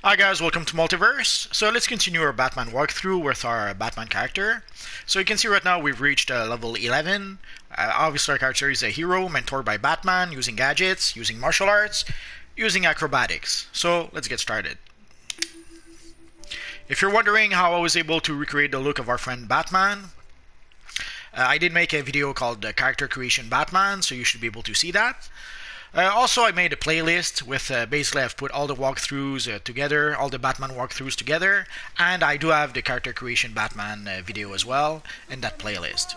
Hi guys, welcome to Multiverse. So let's continue our Batman walkthrough with our Batman character. So you can see right now we've reached level 11. Obviously our character is a hero, mentored by Batman, using gadgets, using martial arts, using acrobatics. So let's get started. If you're wondering how I was able to recreate the look of our friend Batman, I did make a video called Character Creation Batman, so you should be able to see that. Also, I made a playlist with basically I've put all the walkthroughs together, all the Batman walkthroughs together, and I do have the Character Creation Batman video as well in that playlist.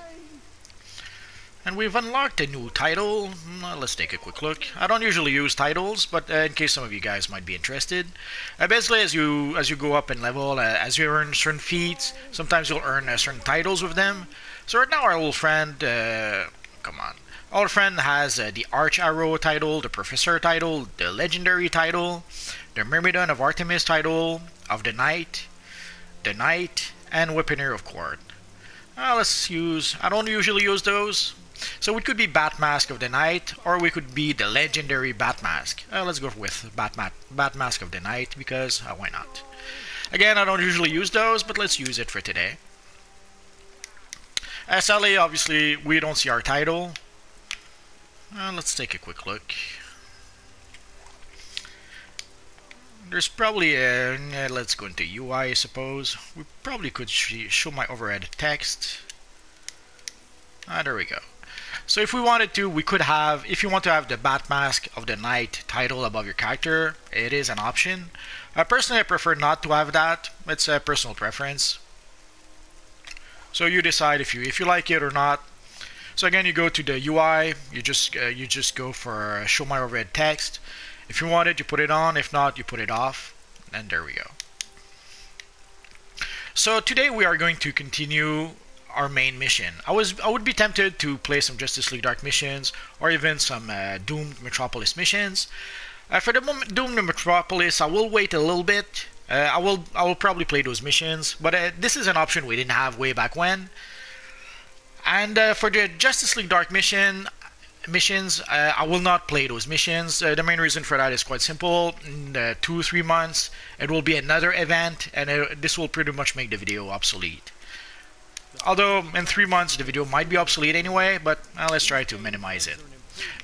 And we've unlocked a new title. Let's take a quick look. I don't usually use titles, but in case some of you guys might be interested. Basically, as you go up in level, as you earn certain feats, sometimes you'll earn certain titles with them. So right now our little friend, come on. Our friend has the Arch Arrow title, the Professor title, the Legendary title, the Myrmidon of Artemis title, of the Knight, and Weaponeer of Court. Let's use, I don't usually use those. So it could be Bat Mask of the Knight, or we could be the Legendary Bat Mask. Let's go with Bat Mask of the Knight, because why not? Again, I don't usually use those, but let's use it for today. Sadly, obviously, we don't see our title. Let's take a quick look. There's probably a... let's go into UI, I suppose. We probably could show my overhead text. There we go. So if we wanted to, we could have... if you want to have the Bat Mask of the Knight title above your character, it is an option. Personally, I prefer not to have that. It's a personal preference. So you decide if you like it or not. So again, you go to the UI, you just go for show my overhead text. If you want it, you put it on. If not, you put it off. And there we go. So today we are going to continue our main mission. I would be tempted to play some Justice League Dark missions or even some Doomed Metropolis missions. For the moment, Doomed Metropolis, I will wait a little bit. I will probably play those missions, but this is an option we didn't have way back when. And for the Justice League Dark missions, I will not play those missions. The main reason for that is quite simple. In 2-3 months, it will be another event, and this will pretty much make the video obsolete. Although, in 3 months, the video might be obsolete anyway, but let's try to minimize it.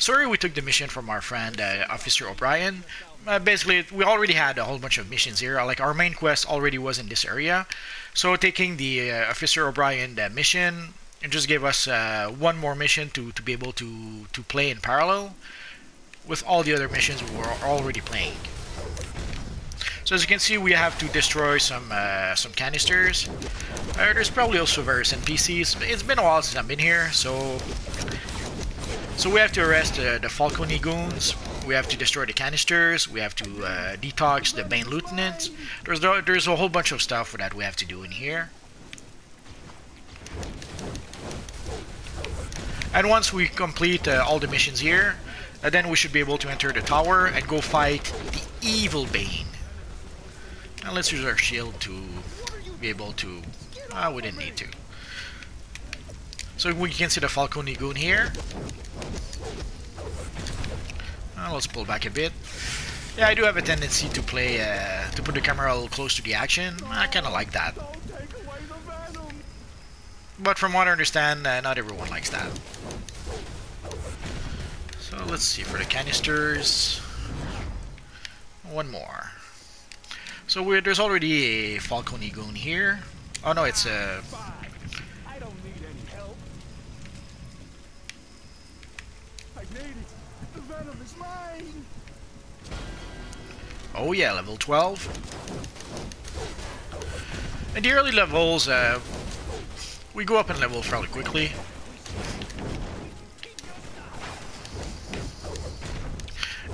Sorry we took the mission from our friend, Officer O'Brien. Basically, we already had a whole bunch of missions here. Like, our main quest already was in this area. So, taking the Officer O'Brien mission... it just gave us one more mission to be able to play in parallel with all the other missions we were already playing. So as you can see, we have to destroy some canisters. There's probably also various NPCs. It's been a while since I've been here, so we have to arrest the Falcone goons. We have to destroy the canisters. We have to detox the Bane lieutenants. There's a whole bunch of stuff that we have to do in here. And once we complete all the missions here, then we should be able to enter the tower and go fight the evil Bane. Now let's use our shield to be able to... we didn't need to. So we can see the Falcone goon here. Let's pull back a bit. Yeah, I do have a tendency to play, to put the camera a little close to the action. I kind of like that. But from what I understand, not everyone likes that. So let's see for the canisters. One more. So there's already a Falcone goon here. Oh no, it's a... oh yeah, level 12. In the early levels, we go up in level fairly quickly.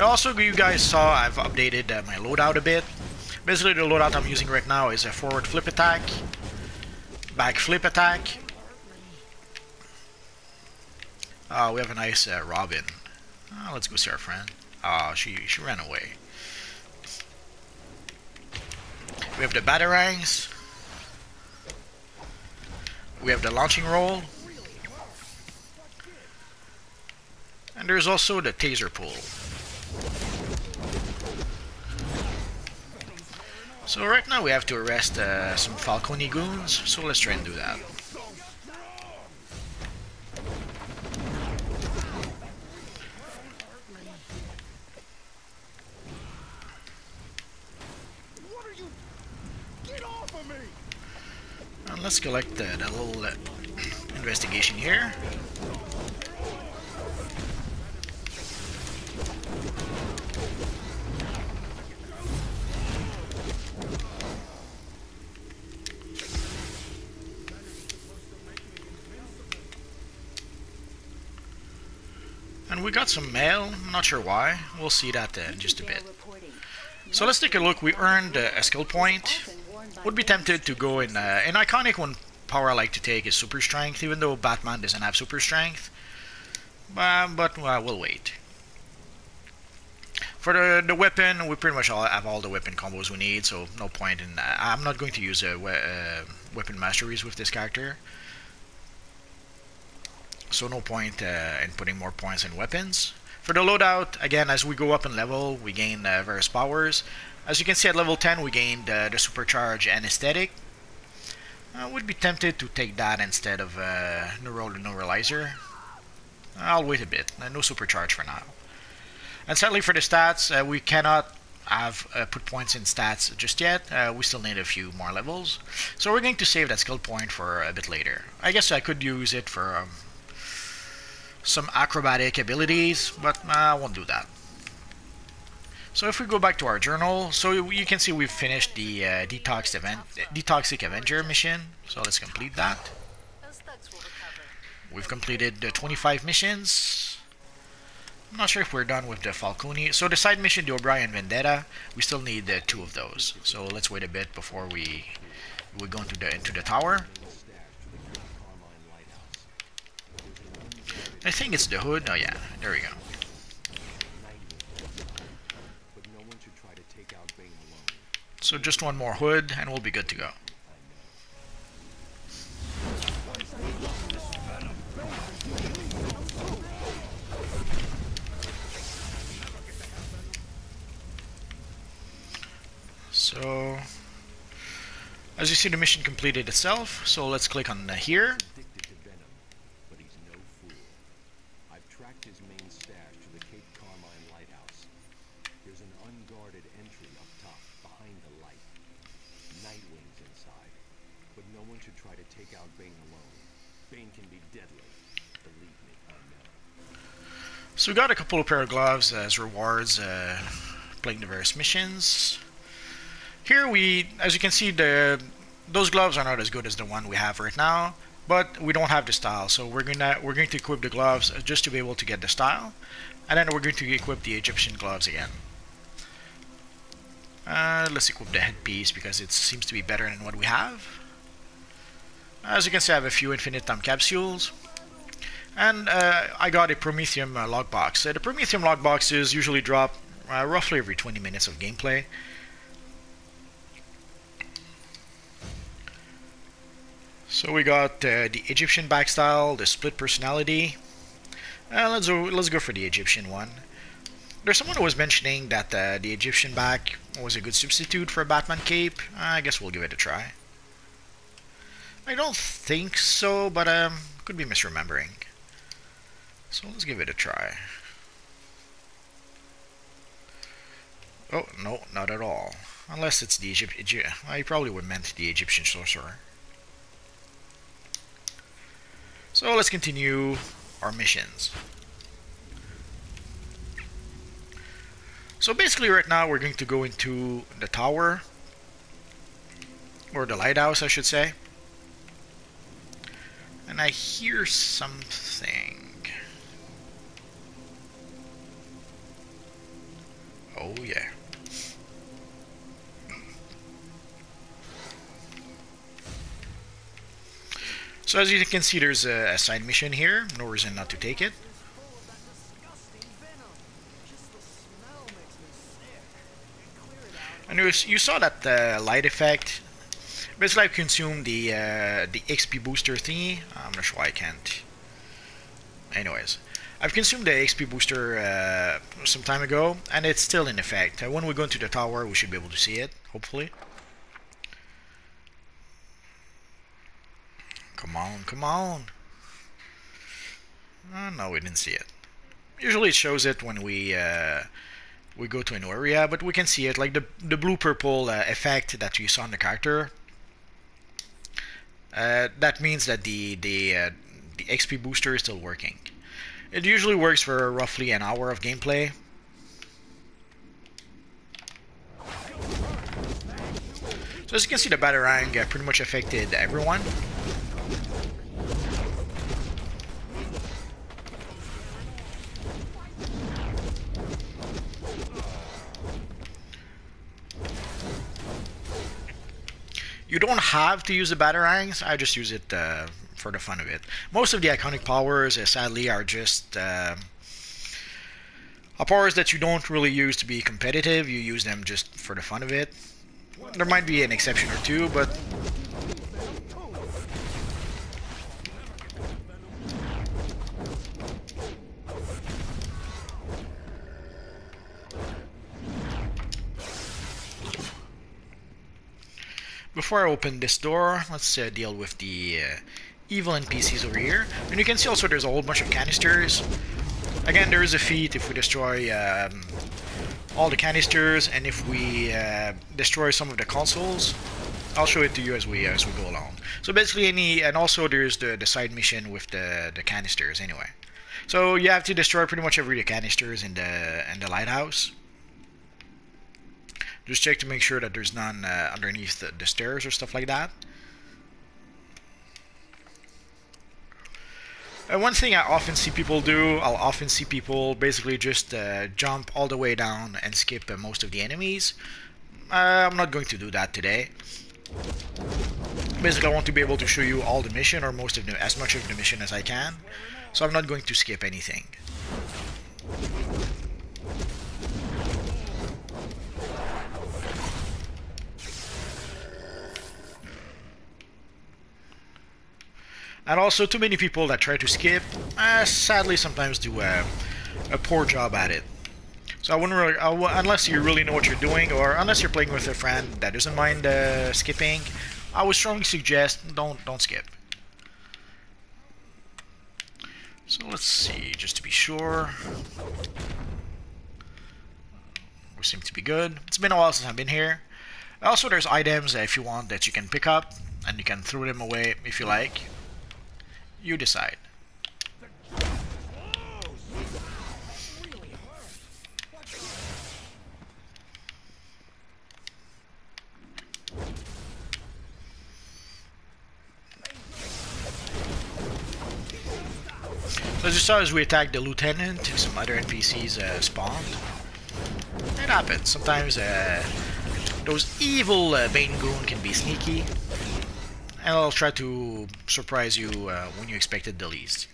Also, you guys saw I've updated my loadout a bit. Basically, the loadout I'm using right now is a forward flip attack, back flip attack. We have a nice Robin. Let's go see our friend. She ran away. We have the Batarangs. We have the launching roll. And there's also the taser pull. So right now we have to arrest some Falcone goons, so let's try and do that. And let's collect the little investigation here. And we got some mail, I'm not sure why. We'll see that in just a bit. So let's take a look. We earned a skill point. Would be tempted to go in an iconic one. Power I like to take is super strength, even though Batman doesn't have super strength. But we'll wait. For the weapon, we pretty much have all the weapon combos we need, so no point in. I'm not going to use weapon masteries with this character. So no point in putting more points in weapons. For the loadout, again, as we go up in level, we gain various powers. As you can see at level 10, we gained the supercharge anesthetic. I would be tempted to take that instead of neuralizer. I'll wait a bit. No supercharge for now. And sadly for the stats, we cannot have put points in stats just yet. We still need a few more levels. So we're going to save that skill point for a bit later. I guess I could use it for some acrobatic abilities, but I won't do that. So if we go back to our journal, so you can see we've finished the Detoxic Avenger mission. So let's complete that. We've completed the 25 missions. I'm not sure if we're done with the Falcone. So the side mission, the O'Brien Vendetta, we still need 2 of those. So let's wait a bit before we go into the tower. I think it's the hood. Oh yeah, there we go. So just one more hood and we'll be good to go. So as you see, the mission completed itself. So let's click on here. Try to take out Bane alone. Bane can be deadly. Believe me, I know. So we got a couple of pair of gloves as rewards playing the various missions. Here as you can see, those gloves are not as good as the one we have right now, but we don't have the style, so we're going to equip the gloves just to be able to get the style, and then we're going to equip the Egyptian gloves again. Let's equip the headpiece because it seems to be better than what we have. As you can see, I have a few infinite time capsules. And I got a Promethium logbox. The Promethium logboxes usually drop roughly every 20 minutes of gameplay. So we got the Egyptian back style, the split personality. Let's go for the Egyptian one. There's someone who was mentioning that the Egyptian back was a good substitute for a Batman cape. I guess we'll give it a try. I don't think so, but could be misremembering. So let's give it a try. Oh, no, not at all. Unless it's the I probably would meant the Egyptian sorcerer. So let's continue our missions. So basically right now we're going to go into the tower, or the lighthouse I should say. And I hear something. Oh yeah. So as you can see, there's a side mission here. No reason not to take it. And you saw that light effect. Basically, I've consumed the XP booster thingy. I'm not sure why I can't. Anyways, I've consumed the XP booster some time ago, and it's still in effect. When we go into the tower, we should be able to see it, hopefully. Come on, come on. No, we didn't see it. Usually it shows it when we go to a new area, but we can see it like the blue purple effect that you saw on the character. That means that the XP booster is still working. It usually works for roughly an hour of gameplay. So as you can see, the Batarang pretty much affected everyone. You don't have to use the Batarangs, I just use it for the fun of it. Most of the iconic powers, sadly, are just powers that you don't really use to be competitive, you use them just for the fun of it. There might be an exception or two, but before I open this door, let's deal with the evil NPCs over here. And you can see also there's a whole bunch of canisters. Again, there is a feat if we destroy all the canisters, and if we destroy some of the consoles. I'll show it to you as we go along. So basically and also there's the side mission with the canisters anyway. So you have to destroy pretty much every canisters in the lighthouse. Just check to make sure that there's none underneath the stairs or stuff like that. One thing I often see people do, I'll often see people basically just jump all the way down and skip most of the enemies. I'm not going to do that today. Basically, I want to be able to show you all the mission, or as much of the mission as I can. So I'm not going to skip anything. And also, too many people that try to skip, sadly, sometimes do a poor job at it. So I wouldn't really, unless you really know what you're doing, or unless you're playing with a friend that doesn't mind skipping, I would strongly suggest don't skip. So let's see, just to be sure. We seem to be good. It's been a while since I've been here. Also, there's items if you want that you can pick up, and you can throw them away if you like. You decide. So as you saw, as we attacked the lieutenant, some other NPCs spawned. It happens. Sometimes those evil Bane goon can be sneaky. And I'll try to surprise you when you expect it the least.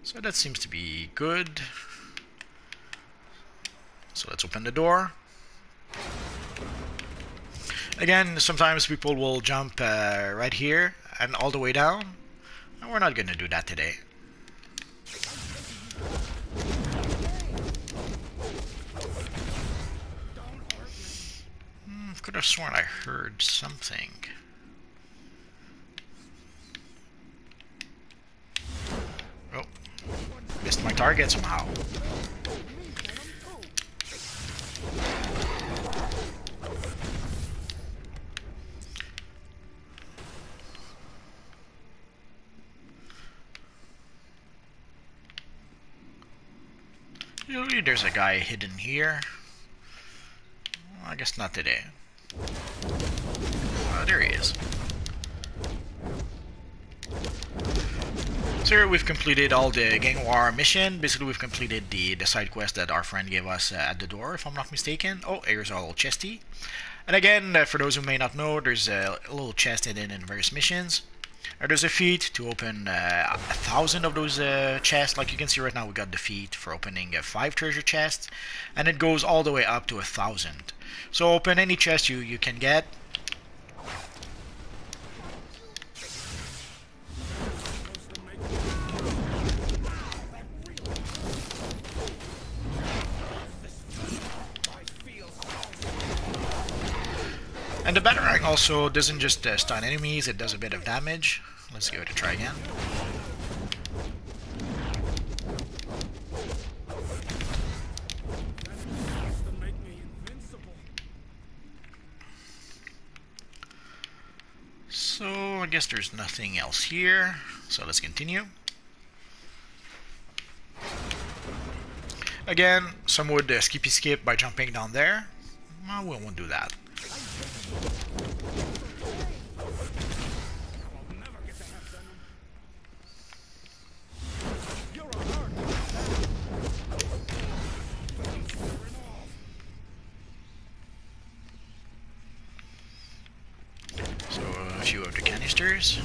So that seems to be good. So let's open the door. Again, sometimes people will jump right here and all the way down. And we're not going to do that today. Could have sworn I heard something. Oh, missed my target somehow. Usually there's a guy hidden here. Well, I guess not today. Oh, there he is. So here we've completed all the gang war mission. Basically, we've completed the side quest that our friend gave us at the door, if I'm not mistaken. Oh, here's our little chesty. And again, for those who may not know, there's a little chest hidden in various missions. There's a feat to open 1,000 of those chests. Like you can see right now, we got the feat for opening 5 treasure chests, and it goes all the way up to 1,000. So open any chest you can get. And the Batarang also doesn't just stun enemies, it does a bit of damage. Let's give it a try again. So I guess there's nothing else here, so let's continue. Again, some would skippy skip by jumping down there. Well, we won't do that. So a few of the canisters.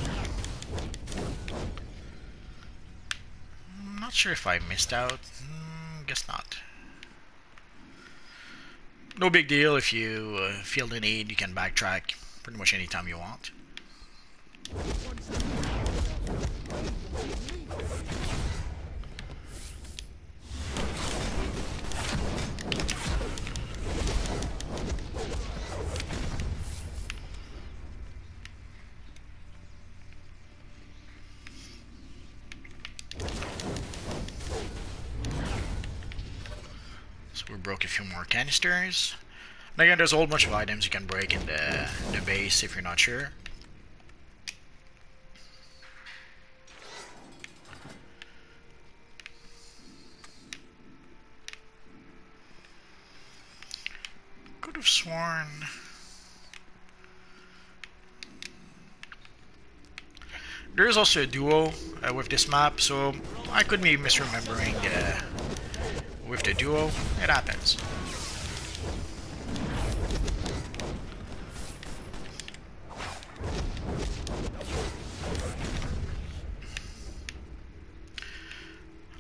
I'm not sure if I missed out. Guess not. No big deal if you feel the need, you can backtrack pretty much anytime you want. So we broke a few more canisters. And again, there's a whole bunch of items you can break in the base if you're not sure. Could have sworn there is also a duo with this map, so I could be misremembering with the duo. It happens.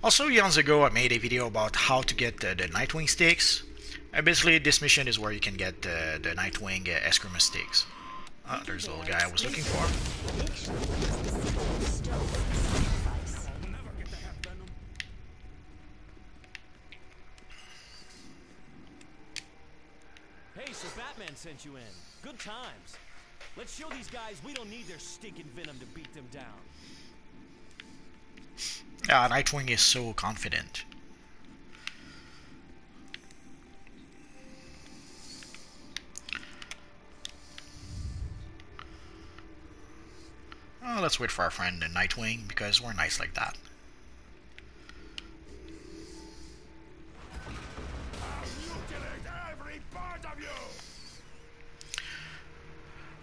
Also, years ago I made a video about how to get the Nightwing sticks. Basically, this mission is where you can get the Nightwing Eskrima sticks. Oh, there's the little guy I was looking for. Hey, so Batman sent you in. Good times. Let's show these guys we don't need their stinking venom to beat them down. Yeah, Nightwing is so confident. Well, let's wait for our friend Nightwing, because we're nice like that.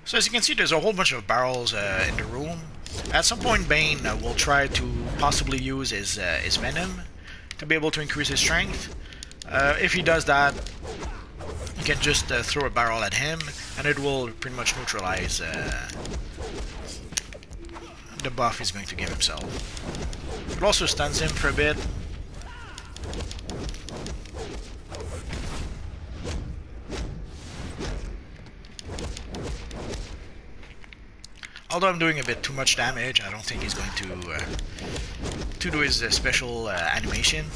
So as you can see, there's a whole bunch of barrels in the room. At some point, Bane will try to possibly use his venom to be able to increase his strength. If he does that, you can just throw a barrel at him, and it will pretty much neutralize the buff he's going to give himself. It also stuns him for a bit. Although I'm doing a bit too much damage, I don't think he's going to do his special animation.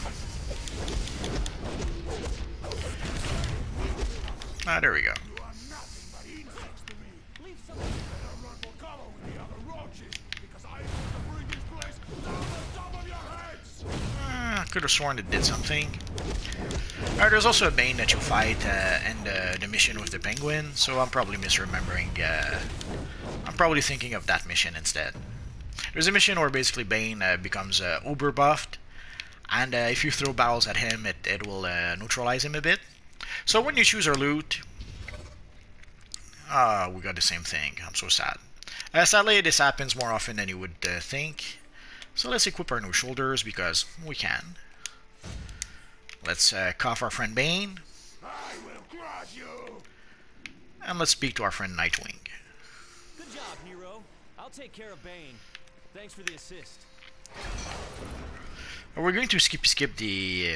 Ah, there we go. Could have sworn it did something. Alright, there's also a Bane that you fight and the mission with the penguin, so I'm probably misremembering. I'm probably thinking of that mission instead. There's a mission where basically Bane becomes uber buffed, and if you throw barrels at him, it will neutralize him a bit. So when you choose our loot, we got the same thing. I'm so sad. Sadly, this happens more often than you would think. So let's equip our new shoulders because we can. Let's cuff our friend Bane. I will crush you. And let's speak to our friend Nightwing. Good job, hero. I'll take care of Bane. Thanks for the assist. We're going to skip the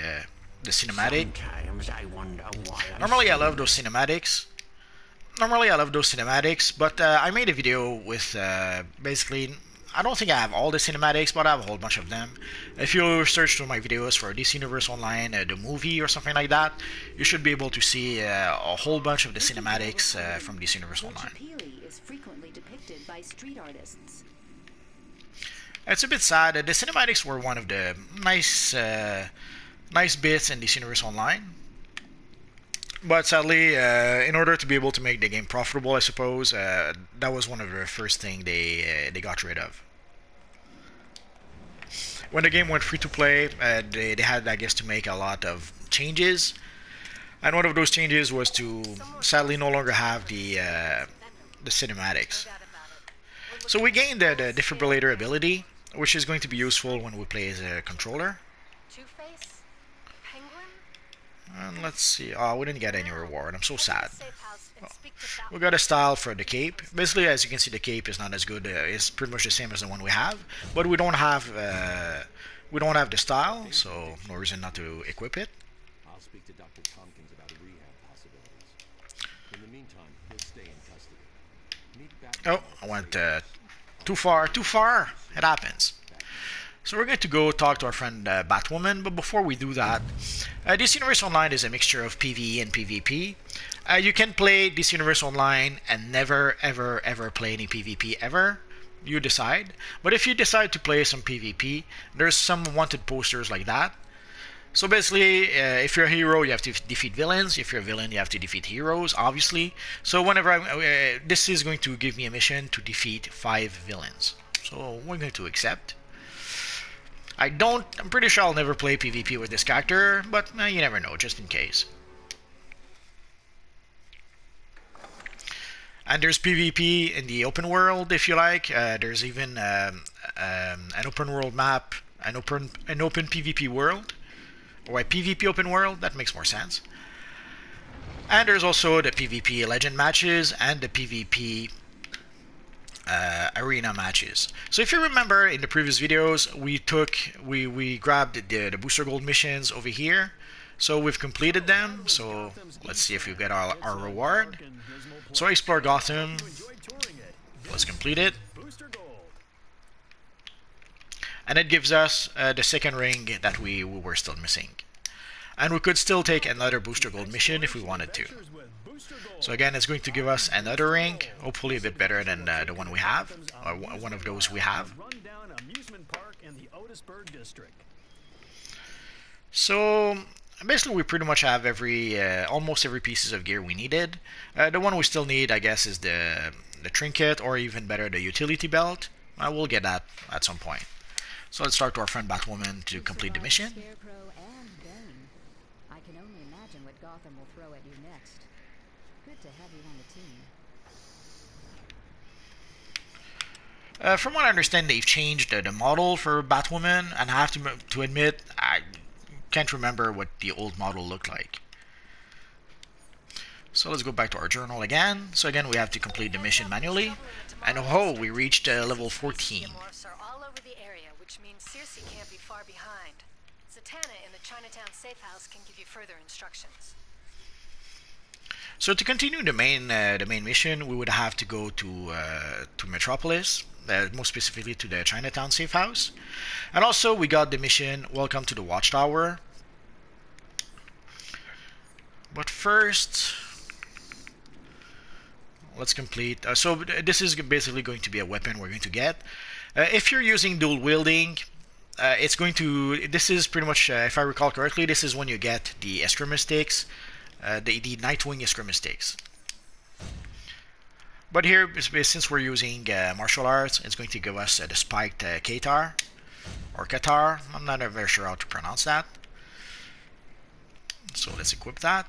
cinematic. Sometimes I wonder why. Normally I love those cinematics. But I made a video with basically I don't think I have all the cinematics, but I have a whole bunch of them. If you search through my videos for DC Universe Online, the movie or something like that, you should be able to see a whole bunch of the cinematics from DC Universe Online. Is frequently depicted by street artists. It's a bit sad. The cinematics were one of the nice bits in DC Universe Online. But sadly, in order to be able to make the game profitable, I suppose, that was one of the first thing they got rid of. When the game went free to play, they had, I guess, to make a lot of changes, and one of those changes was to sadly no longer have the cinematics. So we gained the defibrillator ability, which is going to be useful when we play as a controller. And let's see. Oh, we didn't get any reward. I'm so sad. Well, we got a style for the cape. Basically, as you can see, the cape is not as good. It's pretty much the same as the one we have, but we don't have the style, so no reason not to equip it. I'll speak to Dr. Tompkins about rehab possibilities. In the meantime, he'll stay in custody. Meet Batman. Oh, I went too far. Too far. It happens. So we're going to go talk to our friend Batwoman, but before we do that, DC Universe Online is a mixture of PvE and PvP. You can play DC Universe Online and never ever ever play any PvP ever. You decide. But if you decide to play some PvP, there's some wanted posters like that. So basically, if you're a hero, you have to defeat villains. If you're a villain, you have to defeat heroes, obviously. So whenever this is going to give me a mission to defeat 5 villains. So we're going to accept. I'm pretty sure I'll never play PvP with this character, but you never know, just in case. And there's PvP in the open world, if you like. There's even an open world map, an open PvP world, or a PvP open world. That makes more sense. And there's also the PvP legend matches and the PvP arena matches. So if you remember in the previous videos, we grabbed the booster gold missions over here. So we've completed them. So let's see if we get our reward. So explore Gotham. Let's complete it. And it gives us the second ring that we were still missing. And we could still take another booster gold mission if we wanted to. So again, it's going to give us another ring, hopefully a bit better than the one we have, or one of those we have. So basically, we pretty much have almost every pieces of gear we needed. The one we still need, I guess, is the trinket, or even better, the utility belt. We'll get that at some point. So let's talk to our friend Batwoman to complete the mission. I can only imagine what Gotham will throw at you next. Good to have you on the team. From what I understand, they've changed the model for Batwoman, and I have to admit, I can't remember what the old model looked like. So let's go back to our journal again. So again, we have to complete the mission manually. And oh, we reached level 14. Safe house can give you further instructions. So to continue the main mission, we would have to go to Metropolis, more specifically to the Chinatown safe house. And also we got the mission Welcome to the Watchtower. But first, let's complete. So this is basically going to be a weapon we're going to get. If you're using dual wielding, it's going to, this is pretty much, if I recall correctly, this is when you get the eskrima sticks, the Nightwing eskrima sticks. But here, since we're using martial arts, it's going to give us the spiked Katar, or Qatar. I'm not very sure how to pronounce that. So let's equip that.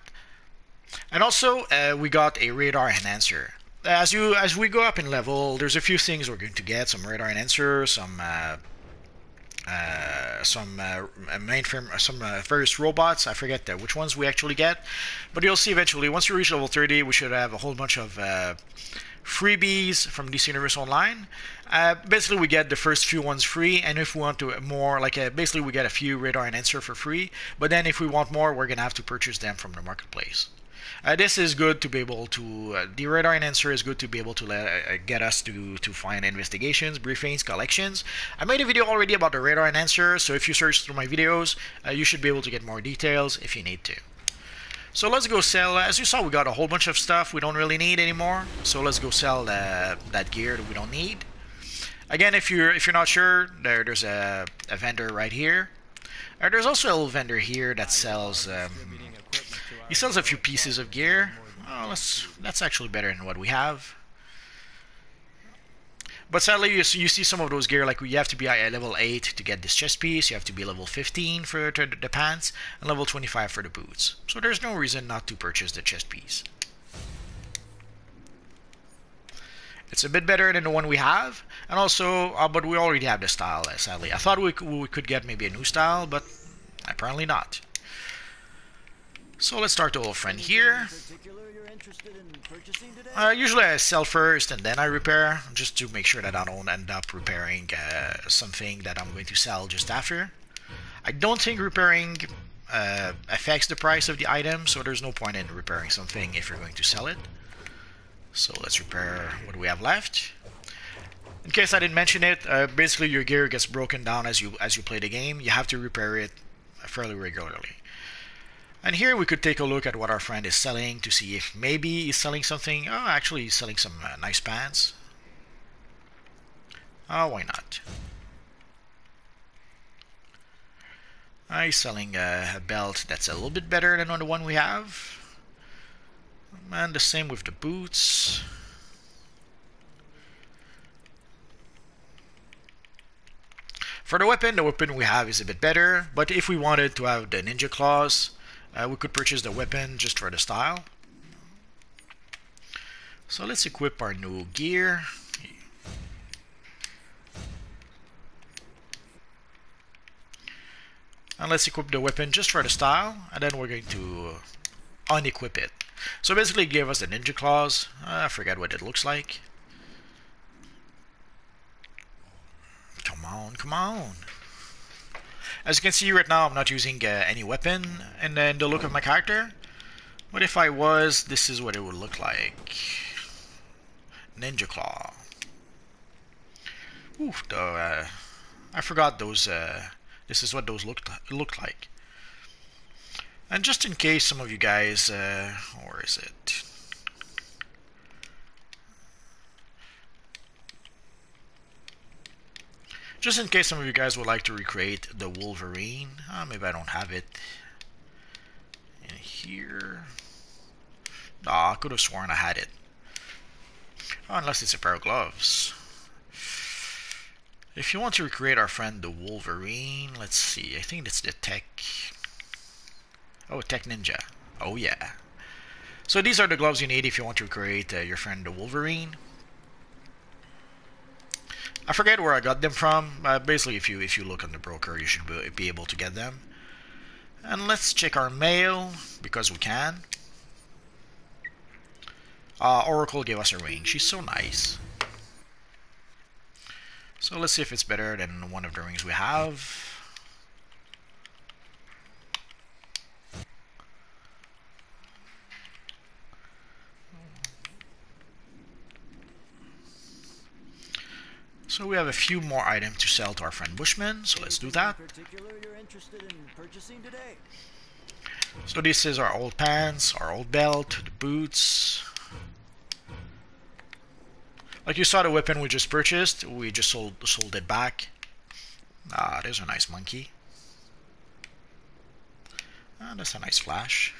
And also, we got a radar enhancer. As we go up in level, there's a few things we're going to get: some radar enhancer, some mainframe, some various robots. I forget which ones we actually get, but you'll see eventually. Once you reach level 30, we should have a whole bunch of freebies from DC Universe Online. Basically, we get the first few ones free, and if we want to more, like basically we get a few radar enhancer for free. But then if we want more, we're gonna have to purchase them from the marketplace. This is good to be able to, the radar enhancer is good to be able to get us to find investigations, briefings, collections. I made a video already about the radar enhancer, so if you search through my videos, you should be able to get more details if you need to. So let's go sell. As you saw, we got a whole bunch of stuff we don't really need anymore. So let's go sell that gear that we don't need. Again, if you're not sure, there's a vendor right here. There's also a little vendor here that sells. He sells a few pieces of gear. Oh, that's actually better than what we have. But sadly, you see some of those gear, like you have to be at level 8 to get this chest piece, you have to be level 15 for the pants, and level 25 for the boots. So there's no reason not to purchase the chest piece. It's a bit better than the one we have, and also, but we already have the style, sadly. I thought we could get maybe a new style, but apparently not. So let's start the old friend here. Usually I sell first and then I repair, just to make sure that I don't end up repairing something that I'm going to sell just after. I don't think repairing affects the price of the item, so there's no point in repairing something if you're going to sell it. So let's repair what we have left. In case I didn't mention it, basically your gear gets broken down as you play the game. You have to repair it fairly regularly. And here we could take a look at what our friend is selling to see if maybe he's selling something. Oh, actually he's selling some nice pants. Oh, why not? He's selling a belt that's a little bit better than the one we have. And the same with the boots. For the weapon we have is a bit better, but if we wanted to have the ninja claws, we could purchase the weapon just for the style. So let's equip our new gear. And let's equip the weapon just for the style, and then we're going to unequip it. So basically it gave us the ninja claws. I forget what it looks like. Come on, come on. As you can see right now, I'm not using any weapon in the look of my character. But if I was, this is what it would look like. Ninja claw. Ooh, I forgot those. This is what those looked like. And just in case some of you guys, where is it? Just in case some of you guys would like to recreate the Wolverine. Maybe I don't have it in here. I could have sworn I had it. Unless it's a pair of gloves. If you want to recreate our friend the Wolverine, let's see. I think it's the Tech. Oh, Tech Ninja. Oh yeah. So these are the gloves you need if you want to recreate your friend the Wolverine. I forget where I got them from. Basically, if you look on the broker, you should be able to get them. And let's check our mail, because we can. Oracle gave us a ring. She's so nice. So let's see if it's better than one of the rings we have. So we have a few more items to sell to our friend Bushman, so let's do that. So this is our old pants, our old belt, the boots. Like you saw the weapon we just purchased, we just sold it back. There's a nice monkey. That's a nice flash.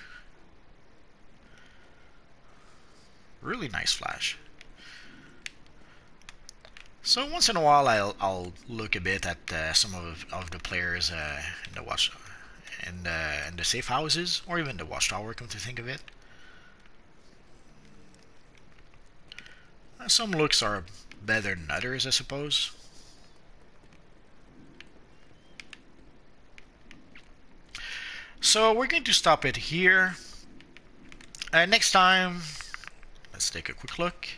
Really nice flash. So once in a while, I'll look a bit at some of the players in the safe houses, or even the watchtower. Come to think of it, some looks are better than others, I suppose. So we're going to stop it here. Next time, let's take a quick look.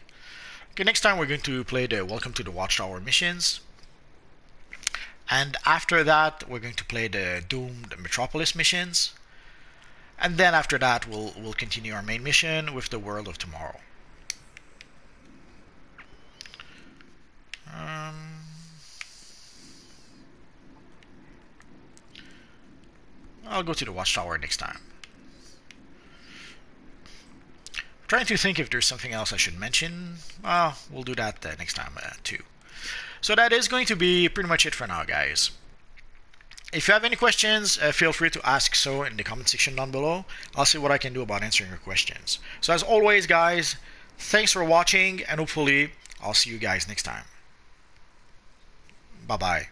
Okay, next time we're going to play the Welcome to the Watchtower missions. And after that, we're going to play the Doomed Metropolis missions. And then after that, we'll continue our main mission with the world of tomorrow. I'll go to the watchtower next time. Trying to think if there's something else I should mention. We'll do that next time too. So that is going to be pretty much it for now, guys. If you have any questions, feel free to ask so in the comment section down below. I'll see what I can do about answering your questions. So as always, guys, thanks for watching, and hopefully I'll see you guys next time. Bye-bye.